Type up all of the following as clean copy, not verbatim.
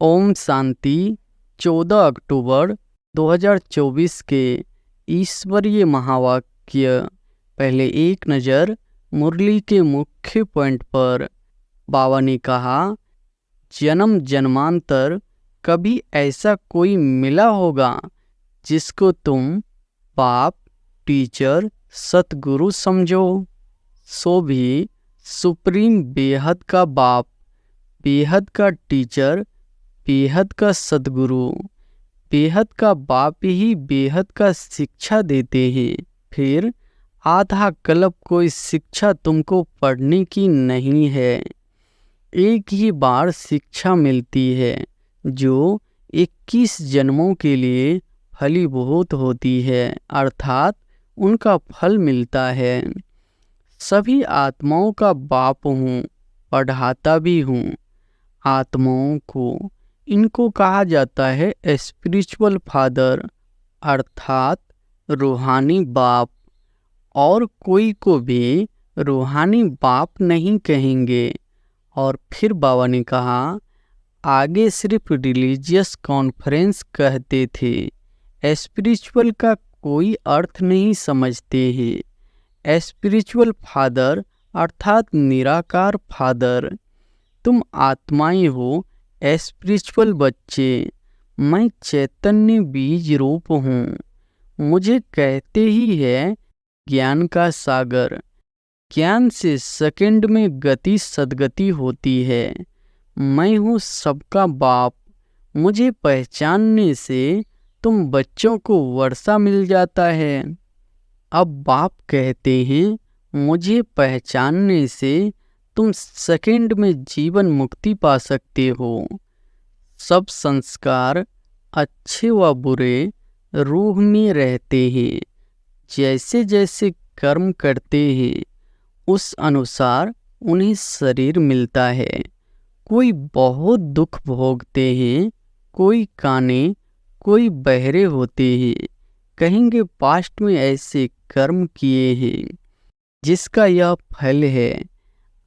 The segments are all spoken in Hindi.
ओम शांति। 14 अक्टूबर 2024 के ईश्वरीय महावाक्य। पहले एक नज़र मुरली के मुख्य पॉइंट पर। बाबा ने कहा, जन्म जन्मांतर कभी ऐसा कोई मिला होगा जिसको तुम बाप, टीचर, सतगुरु समझो। सो भी सुप्रीम बेहद का बाप, बेहद का टीचर, बेहद का सदगुरु, बेहद का बाप ही बेहद का शिक्षा देते हैं। फिर आधा कल्प कोई शिक्षा तुमको पढ़ने की नहीं है। एक ही बार शिक्षा मिलती है जो 21 जन्मों के लिए फलीभूत होती है, अर्थात उनका फल मिलता है। सभी आत्माओं का बाप हूँ, पढ़ाता भी हूँ। आत्माओं को इनको कहा जाता है स्पिरिचुअल फादर, अर्थात रूहानी बाप। और कोई को भी रूहानी बाप नहीं कहेंगे। और फिर बाबा ने कहा, आगे सिर्फ रिलीजियस कॉन्फ्रेंस कहते थे, स्पिरिचुअल का कोई अर्थ नहीं समझते हैं। स्पिरिचुअल फादर अर्थात निराकार फादर। तुम आत्माएं हो, स्पिरिचुअल बच्चे। मैं चैतन्य बीज रूप हूँ। मुझे कहते ही है ज्ञान का सागर। ज्ञान से सेकंड में गति सदगति होती है। मैं हूँ सबका बाप। मुझे पहचानने से तुम बच्चों को वर्षा मिल जाता है। अब बाप कहते हैं, मुझे पहचानने से तुम सेकंड में जीवन मुक्ति पा सकते हो। सब संस्कार अच्छे व बुरे रूह में रहते हैं। जैसे जैसे कर्म करते हैं उस अनुसार उन्हें शरीर मिलता है। कोई बहुत दुख भोगते हैं, कोई काने, कोई बहरे होते हैं। कहेंगे पास्ट में ऐसे कर्म किए हैं जिसका यह फल है।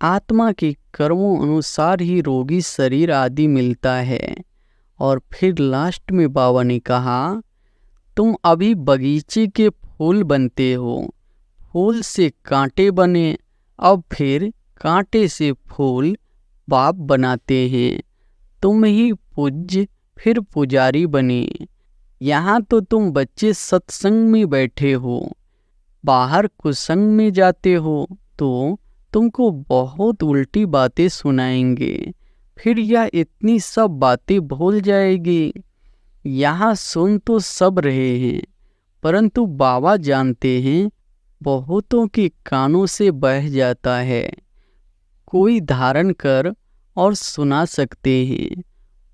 आत्मा के कर्मों अनुसार ही रोगी शरीर आदि मिलता है। और फिर लास्ट में बाबा ने कहा, तुम अभी बगीचे के फूल बनते हो। फूल से कांटे बने, अब फिर कांटे से फूल बाप बनाते हैं। तुम ही पूज्य फिर पुजारी बने। यहाँ तो तुम बच्चे सत्संग में बैठे हो, बाहर कुसंग में जाते हो तो तुमको बहुत उल्टी बातें सुनाएंगे। फिर यह इतनी सब बातें भूल जाएगी। यहाँ सुन तो सब रहे हैं, परंतु बाबा जानते हैं बहुतों के कानों से बह जाता है। कोई धारण कर और सुना सकते हैं,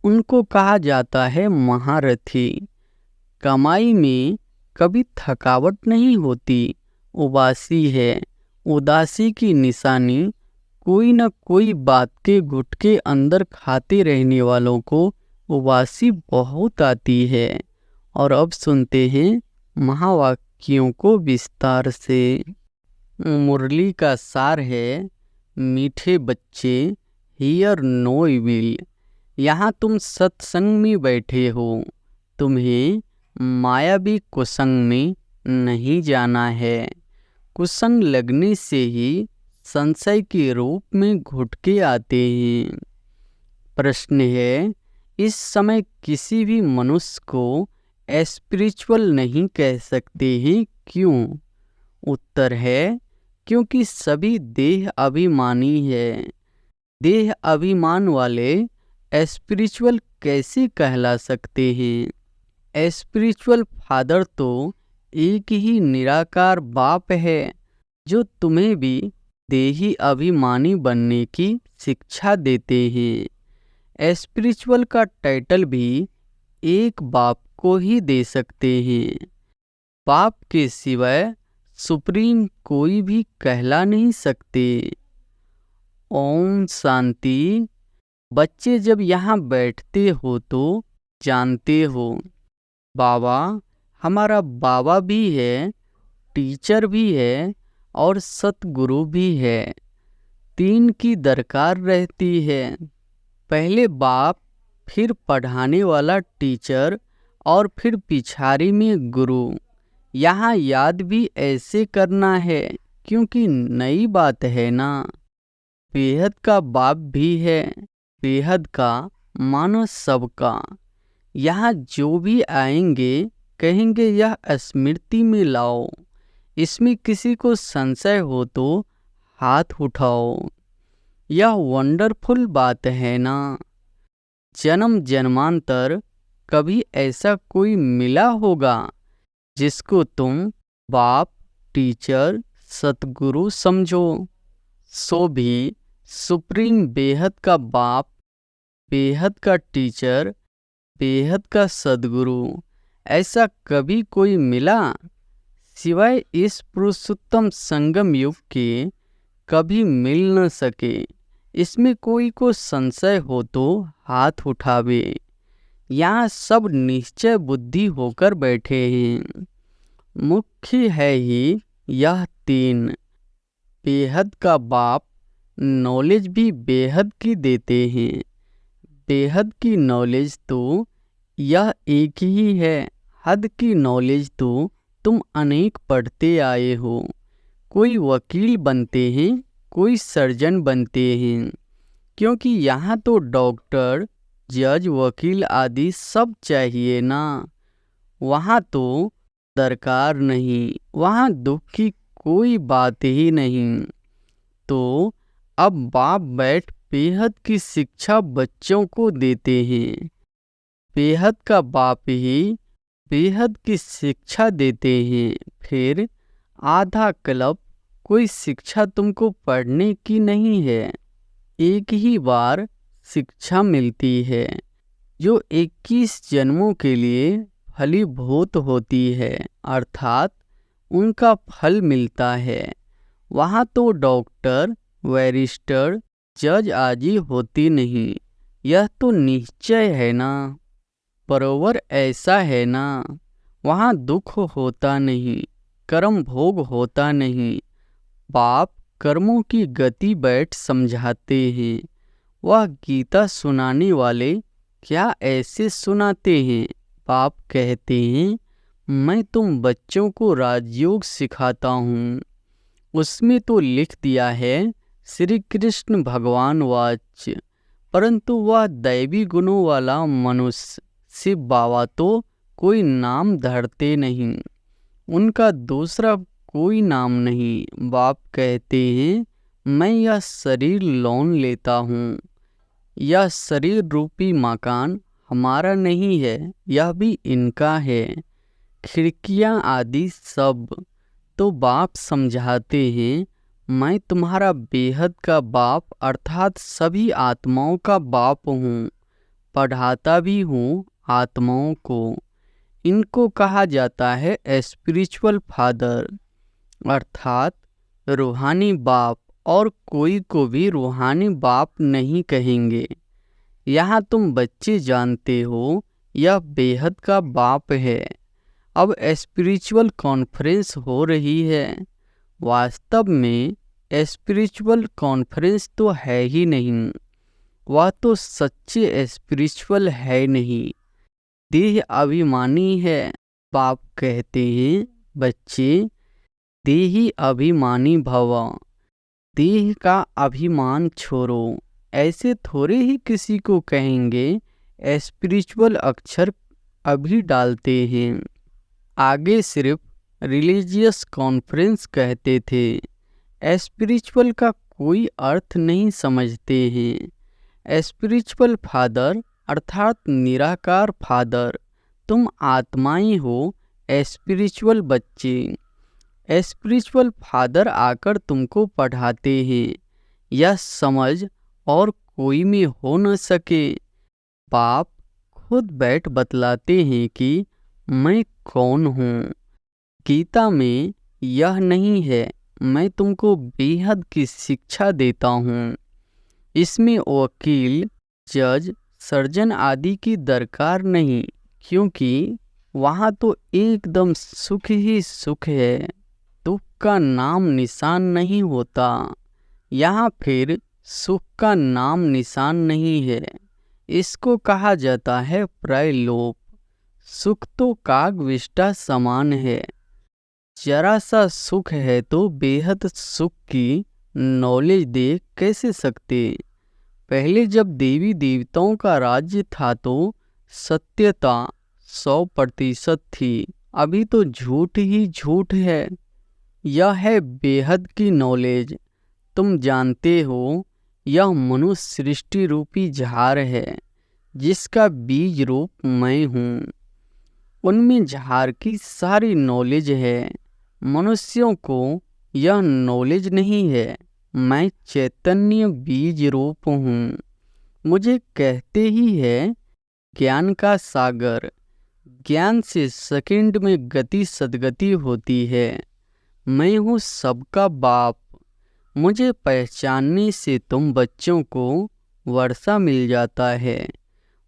उनको कहा जाता है महारथी। कमाई में कभी थकावट नहीं होती, उबासी है। उदासी की निशानी कोई न कोई बात के गुटके अंदर खाते रहने वालों को उबासी बहुत आती है। और अब सुनते हैं महावाक्यों को विस्तार से। मुरली का सार है, मीठे बच्चे, हियर नो इविल। यहाँ तुम सत्संग में बैठे हो, तुम्हें मायावी कुसंग में नहीं जाना है। कुसंग लगने से ही संशय के रूप में घुटके आते हैं। प्रश्न है, इस समय किसी भी मनुष्य को स्पिरिचुअल नहीं कह सकते हैं, क्यों? उत्तर है, क्योंकि सभी देह अभिमानी है। देह अभिमान वाले स्पिरिचुअल कैसे कहला सकते हैं? स्पिरिचुअल फादर तो एक ही निराकार बाप है जो तुम्हें भी देही अभिमानी बनने की शिक्षा देते हैं। स्पिरिचुअल का टाइटल भी एक बाप को ही दे सकते हैं। बाप के सिवाय सुप्रीम कोई भी कहला नहीं सकते। ओम शांति। बच्चे जब यहाँ बैठते हो तो जानते हो बाबा हमारा बाबा भी है, टीचर भी है और सतगुरु भी है। तीन की दरकार रहती है। पहले बाप, फिर पढ़ाने वाला टीचर और फिर पिछाड़ी में गुरु। यहाँ याद भी ऐसे करना है क्योंकि नई बात है ना। बेहद का बाप भी है, बेहद का मानो सबका। यहाँ जो भी आएंगे कहेंगे यह स्मृति में लाओ। इसमें किसी को संशय हो तो हाथ उठाओ। यह वंडरफुल बात है ना। जन्म जन्मांतर कभी ऐसा कोई मिला होगा जिसको तुम बाप, टीचर, सतगुरु समझो। सो भी सुप्रीम बेहद का बाप, बेहद का टीचर, बेहद का सद्गुरु ऐसा कभी कोई मिला? सिवाय इस पुरुषोत्तम संगम युग के कभी मिल न सके। इसमें कोई को संशय हो तो हाथ उठावे। यहाँ सब निश्चय बुद्धि होकर बैठे हैं। मुख्य है ही यह तीन। बेहद का बाप नॉलेज भी बेहद की देते हैं। बेहद की नॉलेज तो यह एक ही है। हद की नॉलेज तो तुम अनेक पढ़ते आए हो। कोई वकील बनते हैं, कोई सर्जन बनते हैं, क्योंकि यहाँ तो डॉक्टर, जज, वकील आदि सब चाहिए ना। वहाँ तो दरकार नहीं, वहाँ दुख की कोई बात ही नहीं। तो अब बाप बैठ बेहद की शिक्षा बच्चों को देते हैं। बेहद का बाप ही बेहद की शिक्षा देते हैं। फिर आधा क्लब कोई शिक्षा तुमको पढ़ने की नहीं है। एक ही बार शिक्षा मिलती है जो 21 जन्मों के लिए फलीभूत होती है, अर्थात उनका फल मिलता है। वहाँ तो डॉक्टर, बैरिस्टर, जज आदि होती नहीं। यह तो निश्चय है ना। बरोबर ऐसा है ना। वहाँ दुख होता नहीं, कर्म भोग होता नहीं। बाप कर्मों की गति बैठ समझाते हैं। वह गीता सुनाने वाले क्या ऐसे सुनाते हैं? बाप कहते हैं मैं तुम बच्चों को राजयोग सिखाता हूँ। उसमें तो लिख दिया है श्री कृष्ण भगवान वाच्य, परंतु वह दैवी गुणों वाला मनुष्य शिव बाबा तो कोई नाम धरते नहीं। उनका दूसरा कोई नाम नहीं। बाप कहते हैं मैं यह शरीर लोन लेता हूँ। यह शरीर रूपी मकान हमारा नहीं है, यह भी इनका है। खिड़कियाँ आदि सब। तो बाप समझाते हैं मैं तुम्हारा बेहद का बाप अर्थात सभी आत्माओं का बाप हूँ। पढ़ाता भी हूँ आत्माओं को। इनको कहा जाता है स्पिरिचुअल फादर अर्थात रूहानी बाप, और कोई को भी रूहानी बाप नहीं कहेंगे। यहाँ तुम बच्चे जानते हो यह बेहद का बाप है। अब स्पिरिचुअल कॉन्फ्रेंस हो रही है। वास्तव में स्पिरिचुअल कॉन्फ्रेंस तो है ही नहीं। वह तो सच्चे स्पिरिचुअल है नहीं, देह अभिमानी है। बाप कहते हैं बच्चे देही अभिमानी भव। देह का अभिमान छोड़ो। ऐसे थोड़े ही किसी को कहेंगे स्पिरिचुअल अक्षर अभी डालते हैं। आगे सिर्फ रिलीजियस कॉन्फ्रेंस कहते थे। स्पिरिचुअल का कोई अर्थ नहीं समझते हैं। स्पिरिचुअल फादर अर्थात निराकार फादर। तुम आत्माएं हो स्पिरिचुअल बच्चे। स्पिरिचुअल फादर आकर तुमको पढ़ाते हैं। यह समझ और कोई में हो न सके। बाप खुद बैठ बतलाते हैं कि मैं कौन हूँ। गीता में यह नहीं है मैं तुमको बेहद की शिक्षा देता हूँ। इसमें वकील, जज, सर्जन आदि की दरकार नहीं, क्योंकि वहाँ तो एकदम सुख ही सुख है। दुख का नाम निशान नहीं होता। यहाँ फिर सुख का नाम निशान नहीं है। इसको कहा जाता है प्रलोभ। सुख तो कागविष्टा समान है, जरा सा सुख है तो बेहद सुख की नॉलेज दे कैसे सकते। पहले जब देवी देवताओं का राज्य था तो सत्यता 100% थी, अभी तो झूठ ही झूठ है। यह है बेहद की नॉलेज। तुम जानते हो यह मनुष्य सृष्टि रूपी झार है, जिसका बीज रूप मैं हूँ। उनमें झार की सारी नॉलेज है, मनुष्यों को यह नॉलेज नहीं है। मैं चैतन्य बीज रूप हूँ। मुझे कहते ही है ज्ञान का सागर। ज्ञान से सेकंड में गति सदगति होती है। मैं हूँ सबका बाप। मुझे पहचानने से तुम बच्चों को वर्षा मिल जाता है,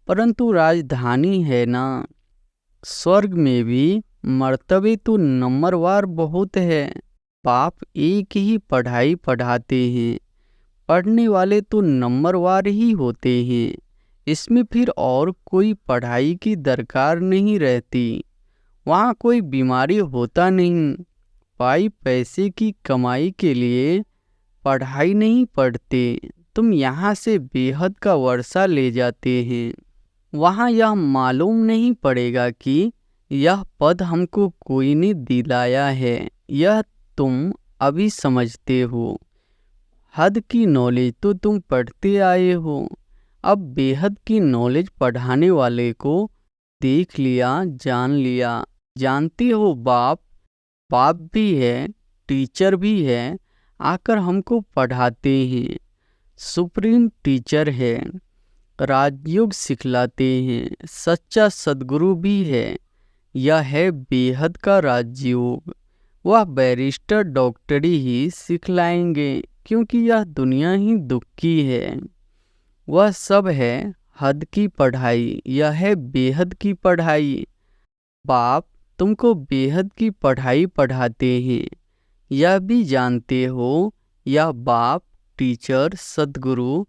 परंतु राजधानी है ना। स्वर्ग में भी मर्तबे तो नंबरवार बहुत है। बाप एक ही पढ़ाई पढ़ाते हैं, पढ़ने वाले तो नंबरवार ही होते हैं। इसमें फिर और कोई पढ़ाई की दरकार नहीं रहती। वहाँ कोई बीमारी होता नहीं। पाई पैसे की कमाई के लिए पढ़ाई नहीं पढ़ते। तुम यहाँ से बेहद का वर्षा ले जाते हैं। वहाँ यह मालूम नहीं पड़ेगा कि यह पद हमको कोई ने दिलाया है। यह तुम अभी समझते हो। हद की नॉलेज तो तुम पढ़ते आए हो। अब बेहद की नॉलेज पढ़ाने वाले को देख लिया, जान लिया। जानते हो बाप, बाप भी है, टीचर भी है, आकर हमको पढ़ाते हैं। सुप्रीम टीचर है, राजयोग सिखलाते हैं। सच्चा सद्गुरु भी है। यह है बेहद का राजयोग। वह बैरिस्टर डॉक्टरी ही सिखलाएंगे, क्योंकि यह दुनिया ही दुख की है। वह सब है हद की पढ़ाई, यह है बेहद की पढ़ाई। बाप तुमको बेहद की पढ़ाई पढ़ाते हैं, यह भी जानते हो। यह बाप, टीचर, सद्गुरु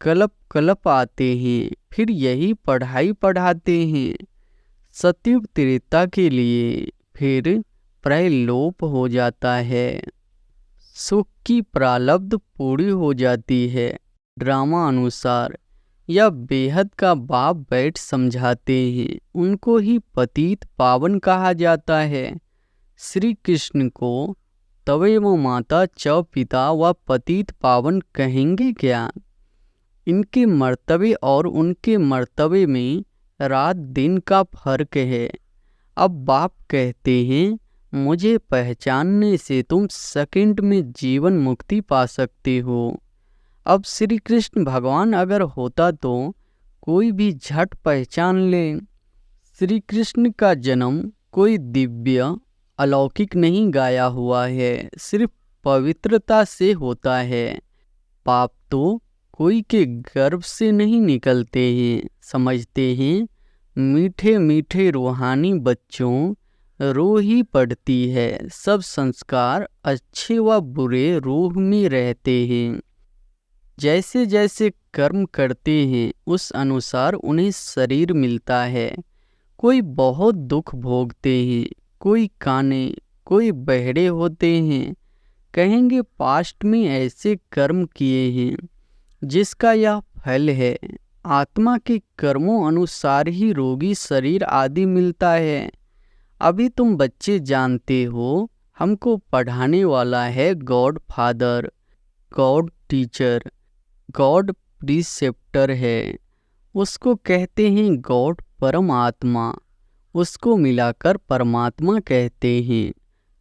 कल्प कल्प आते हैं, फिर यही पढ़ाई पढ़ाते हैं। सतयुग त्रेता के लिए फिर प्रलोभ हो जाता है। सुख की प्रारब्ध पूरी हो जाती है। ड्रामा अनुसार यह बेहद का बाप बैठ समझाते हैं। उनको ही पतित पावन कहा जाता है। श्री कृष्ण को तवेव माता च पिता व पतित पावन कहेंगे क्या? इनके मर्तबे और उनके मर्तबे में रात दिन का फर्क है। अब बाप कहते हैं मुझे पहचानने से तुम सेकंड में जीवन मुक्ति पा सकते हो। अब श्री कृष्ण भगवान अगर होता तो कोई भी झट पहचान ले। श्री कृष्ण का जन्म कोई दिव्य अलौकिक नहीं गाया हुआ है, सिर्फ पवित्रता से होता है। पाप तो कोई के गर्भ से नहीं निकलते हैं। समझते हैं मीठे मीठे रूहानी बच्चों रूह ही पड़ती है। सब संस्कार अच्छे व बुरे रूह में रहते हैं। जैसे जैसे कर्म करते हैं उस अनुसार उन्हें शरीर मिलता है। कोई बहुत दुख भोगते हैं, कोई काने, कोई बहरे होते हैं। कहेंगे पास्ट में ऐसे कर्म किए हैं जिसका यह फल है। आत्मा के कर्मों अनुसार ही रोगी शरीर आदि मिलता है। अभी तुम बच्चे जानते हो हमको पढ़ाने वाला है God father, God teacher, God preceptor है। उसको कहते हैं गॉड परमात्मा। उसको मिलाकर परमात्मा कहते हैं।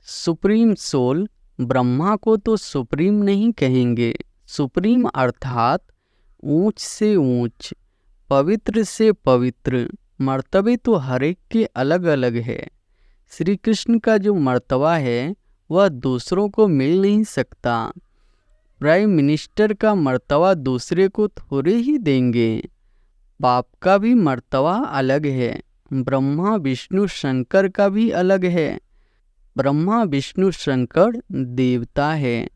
सुप्रीम सोल ब्रह्मा को तो सुप्रीम नहीं कहेंगे। सुप्रीम अर्थात ऊंच से ऊंच, पवित्र से पवित्र। मर्तबे तो हर एक के अलग अलग है। श्री कृष्ण का जो मर्तबा है वह दूसरों को मिल नहीं सकता। प्राइम मिनिस्टर का मर्तबा दूसरे को थोड़े ही देंगे। बाप का भी मर्तबा अलग है। ब्रह्मा विष्णु शंकर का भी अलग है। ब्रह्मा विष्णु शंकर देवता है,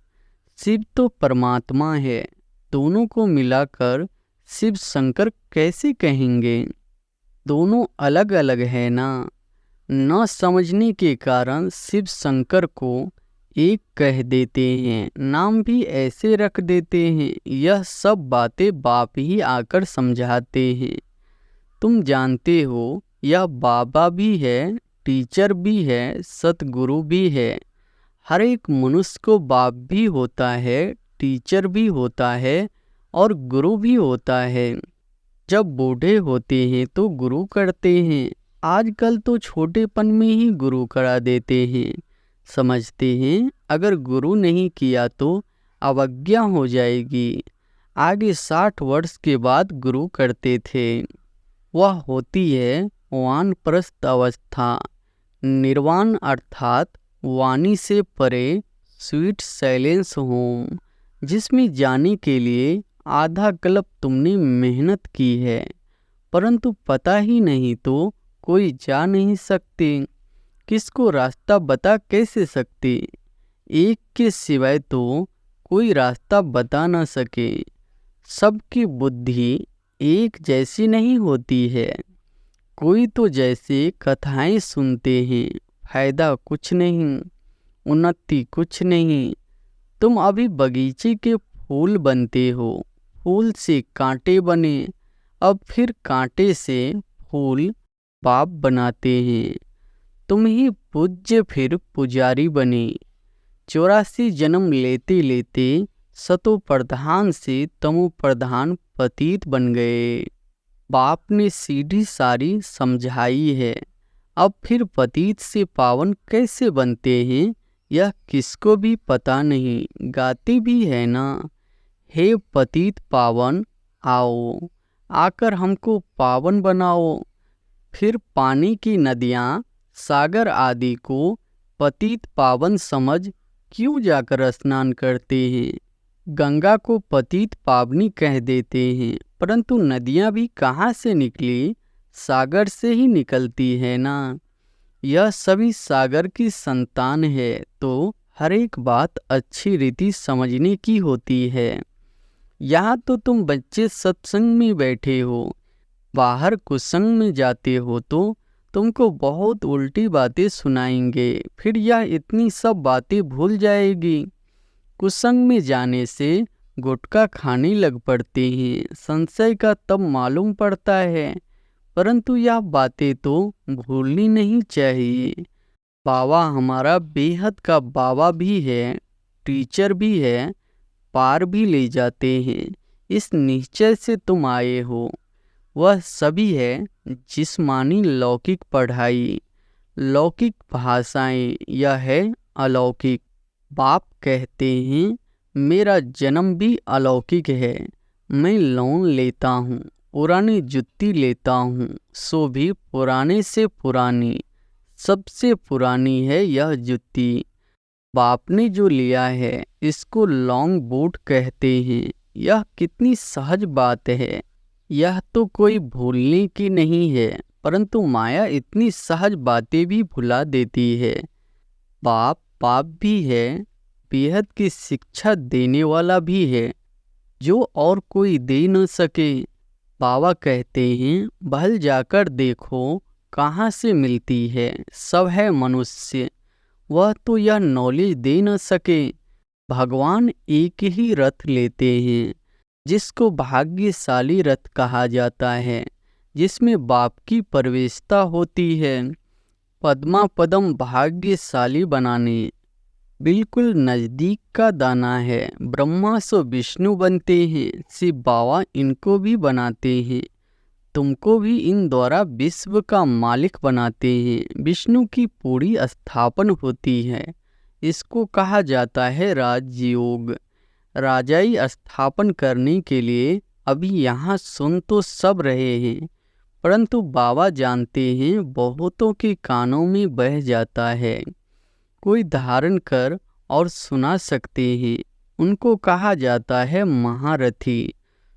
शिव तो परमात्मा है। दोनों को मिलाकर शिव शंकर कैसे कहेंगे? दोनों अलग अलग है ना। न समझने के कारण शिव शंकर को एक कह देते हैं, नाम भी ऐसे रख देते हैं। यह सब बातें बाप ही आकर समझाते हैं। तुम जानते हो यह बाबा भी है, टीचर भी है, सतगुरु भी है। हर एक मनुष्य को बाप भी होता है, टीचर भी होता है और गुरु भी होता है। जब बूढ़े होते हैं तो गुरु करते हैं। आजकल तो छोटेपन में ही गुरु करा देते हैं। समझते हैं अगर गुरु नहीं किया तो अवज्ञा हो जाएगी। आगे 60 वर्ष के बाद गुरु करते थे। वह होती है वानप्रस्थ अवस्था, निर्वाण अर्थात वाणी से परे स्वीट साइलेंस होम, जिसमें जाने के लिए आधा कल्प तुमने मेहनत की है, परंतु पता ही नहीं तो कोई जा नहीं सकते। किसको रास्ता बता कैसे सकते? एक के सिवाय तो कोई रास्ता बता न सके। सबकी बुद्धि एक जैसी नहीं होती है। कोई तो जैसे कथाएं सुनते हैं, फायदा कुछ नहीं, उन्नति कुछ नहीं। तुम अभी बगीचे के फूल बनते हो, फूल से कांटे बने, अब फिर कांटे से फूल बाप बनाते हैं। तुम ही पूज्य फिर पुजारी बने। 84 जन्म लेते लेते सतो प्रधान से तमो प्रधान पतित बन गए। बाप ने सीधी सारी समझाई है। अब फिर पतित से पावन कैसे बनते हैं यह किसको भी पता नहीं। गाते भी है ना, हे पतित पावन आओ, आकर हमको पावन बनाओ। फिर पानी की नदियाँ सागर आदि को पतित पावन समझ क्यों जाकर स्नान करते हैं? गंगा को पतित पावनी कह देते हैं, परंतु नदियाँ भी कहाँ से निकली? सागर से ही निकलती है ना। यह सभी सागर की संतान है, तो हर एक बात अच्छी रीति समझने की होती है। यहाँ तो तुम बच्चे सत्संग में बैठे हो, बाहर कुसंग में जाते हो तो तुमको बहुत उल्टी बातें सुनाएंगे। फिर यह इतनी सब बातें भूल जाएगी। कुसंग में जाने से गुटखा खाने लग पड़ते हैं, संशय का तब मालूम पड़ता है, परंतु यह बातें तो भूलनी नहीं चाहिए। बाबा हमारा बेहद का बाबा भी है, टीचर भी है, पार भी ले जाते हैं। इस निश्चय से तुम आए हो। वह सभी है जिस्मानी लौकिक पढ़ाई, लौकिक भाषाएं, यह है अलौकिक। बाप कहते हैं मेरा जन्म भी अलौकिक है। मैं लोन लेता हूँ, पुरानी जुत्ती लेता हूँ, सो भी पुराने से पुरानी, सबसे पुरानी है यह जुत्ती। बाप ने जो लिया है इसको लॉन्ग बूट कहते हैं। यह कितनी सहज बात है। यह तो कोई भूलने की नहीं है, परंतु माया इतनी सहज बातें भी भुला देती है। बाप भी है, बेहद की शिक्षा देने वाला भी है, जो और कोई दे न सके। बाबा कहते हैं भल जाकर देखो कहाँ से मिलती है, सब है मनुष्य। वह तो यह नॉलेज दे न सके। भगवान एक ही रथ लेते हैं, जिसको भाग्यशाली रथ कहा जाता है, जिसमें बाप की प्रवेशता होती है। पद्मा पदम भाग्यशाली बनाने बिल्कुल नज़दीक का दाना है। ब्रह्मा से विष्णु बनते हैं, शिव बाबा इनको भी बनाते हैं। तुमको भी इन द्वारा विश्व का मालिक बनाते हैं। विष्णु की पूरी स्थापन होती है। इसको कहा जाता है राजयोग। राजाई स्थापन करने के लिए अभी यहाँ सुन तो सब रहे हैं, परंतु बाबा जानते हैं बहुतों के कानों में बह जाता है। कोई धारण कर और सुना सकते हैं, उनको कहा जाता है महारथी।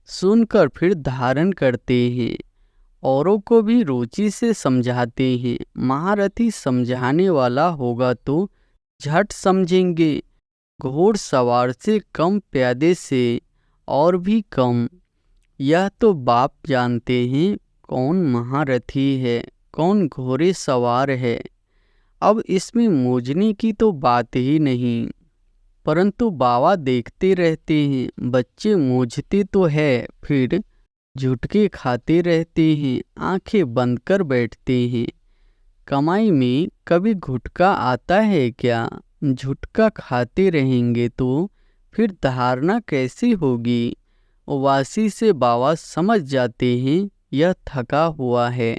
सुनकर फिर धारण करते हैं, औरों को भी रुचि से समझाते हैं। महारथी समझाने वाला होगा तो झट समझेंगे। घोड़सवार से कम, प्यादे से और भी कम। यह तो बाप जानते हैं कौन महारथी है, कौन घोड़े सवार है। अब इसमें मूझने की तो बात ही नहीं, परंतु बाबा देखते रहते हैं बच्चे मूझते तो है, फिर झुटके खाते रहते हैं, आंखें बंद कर बैठते हैं। कमाई में कभी घुटका आता है क्या? झुटका खाते रहेंगे तो फिर धारणा कैसी होगी? उवासी से बाबा समझ जाते हैं यह थका हुआ है।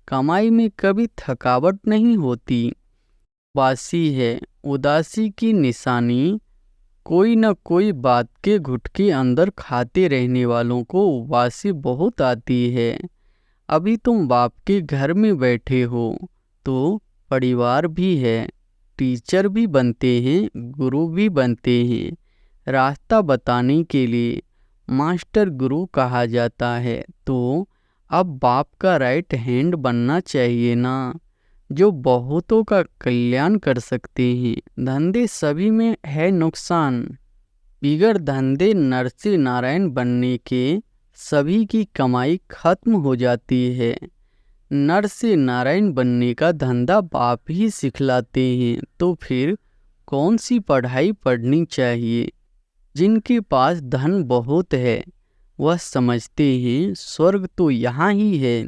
कमाई में कभी थकावट नहीं होती, उदासी है। उदासी की निशानी कोई न कोई बात के घुटके अंदर खाते रहने वालों को उबासी बहुत आती है। अभी तुम बाप के घर में बैठे हो तो परिवार भी है, टीचर भी बनते हैं, गुरु भी बनते हैं। रास्ता बताने के लिए मास्टर गुरु कहा जाता है, तो अब बाप का राइट हैंड बनना चाहिए ना, जो बहुतों का कल्याण कर सकते हैं। धंधे सभी में है नुकसान, बिगड़ धंधे नर से नारायण बनने के सभी की कमाई खत्म हो जाती है। नर से नारायण बनने का धंधा बाप ही सिखलाते हैं, तो फिर कौन सी पढ़ाई पढ़नी चाहिए? जिनके पास धन बहुत है वह समझते हैं स्वर्ग तो यहाँ ही है।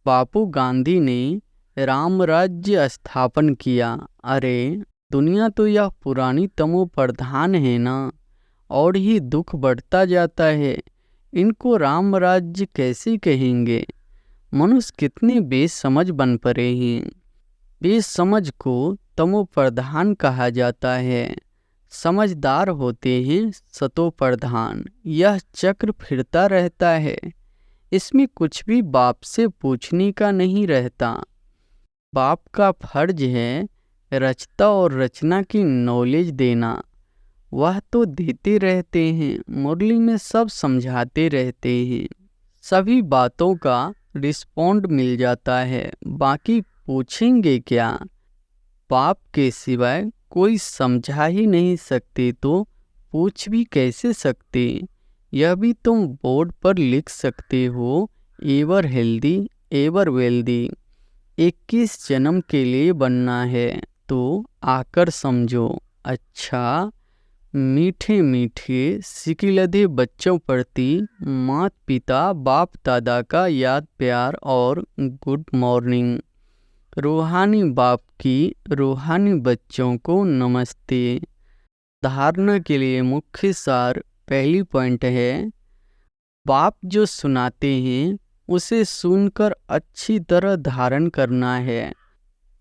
बापू गांधी ने राम राज्य स्थापन किया। अरे दुनिया तो यह पुरानी तमो प्रधान है ना, और ही दुख बढ़ता जाता है। इनको राम राज्य कैसे कहेंगे? मनुष्य कितने बेसमझ बन पड़े हैं। बेसमझ को तमो प्रधान कहा जाता है, समझदार होते हैं सतो प्रधान। यह चक्र फिरता रहता है, इसमें कुछ भी बाप से पूछने का नहीं रहता। बाप का फर्ज है रचता और रचना की नॉलेज देना, वह तो देते रहते हैं, मुरली में सब समझाते रहते हैं। सभी बातों का रिस्पॉन्ड मिल जाता है, बाकी पूछेंगे क्या? बाप के सिवाय कोई समझा ही नहीं सकते तो पूछ भी कैसे सकते? यह भी तुम बोर्ड पर लिख सकते हो, एवर हेल्दी एवर वेल्दी। 21 जन्म के लिए बनना है तो आकर समझो। अच्छा, मीठे मीठे सिकिलधे बच्चों प्रति माता पिता बाप दादा का याद प्यार और गुड मॉर्निंग। रूहानी बाप की रूहानी बच्चों को नमस्ते। धारणा के लिए मुख्य सार पहली पॉइंट है, बाप जो सुनाते हैं उसे सुनकर अच्छी तरह धारण करना है।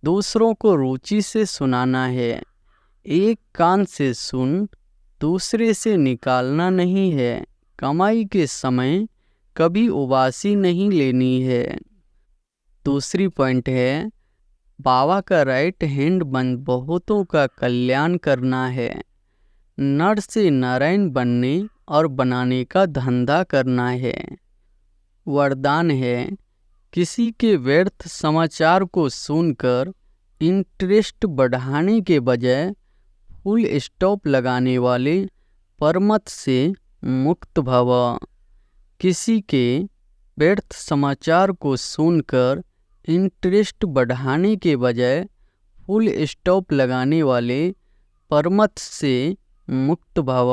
दूसरों को रुचि से सुनाना है। एक कान से सुन, दूसरे से निकालना नहीं है। कमाई के समय कभी उबासी नहीं लेनी है। दूसरी पॉइंट है, बाबा का राइट हैंड बन बहुतों का कल्याण करना है। नर से नारायण बनने और बनाने का धंधा करना है। वरदान है, किसी के व्यर्थ समाचार को सुनकर इंटरेस्ट बढ़ाने के बजाय फुल स्टॉप लगाने वाले परमत से मुक्त भव। किसी के व्यर्थ समाचार को सुनकर इंटरेस्ट बढ़ाने के बजाय फुल स्टॉप लगाने वाले परमत से मुक्त भव।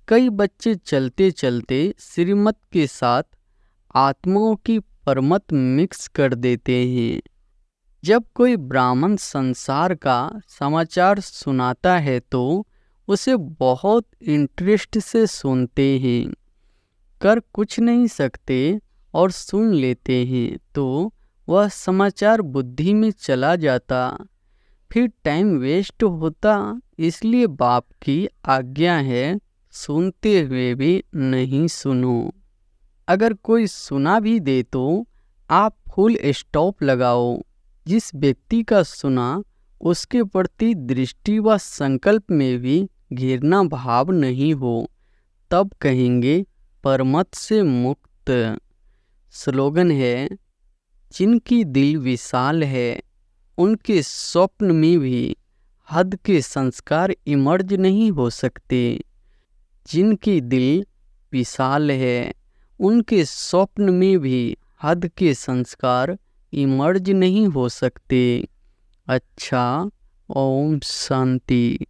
कई बच्चे चलते चलते श्रीमत के साथ आत्माओं की परमत मिक्स कर देते हैं। जब कोई ब्राह्मण संसार का समाचार सुनाता है तो उसे बहुत इंटरेस्ट से सुनते हैं, कर कुछ नहीं सकते और सुन लेते हैं, तो वह समाचार बुद्धि में चला जाता, फिर टाइम वेस्ट होता। इसलिए बाप की आज्ञा है, सुनते हुए भी नहीं सुनो। अगर कोई सुना भी दे तो आप फुल स्टॉप लगाओ। जिस व्यक्ति का सुना उसके प्रति दृष्टि व संकल्प में भी घृणा भाव नहीं हो, तब कहेंगे परमत से मुक्त। स्लोगन है, जिनकी दिल विशाल है उनके स्वप्न में भी हद के संस्कार इमर्ज नहीं हो सकते। जिनकी दिल विशाल है उनके स्वप्न में भी हद के संस्कार इमर्ज नहीं हो सकते। अच्छा, ओम शांति।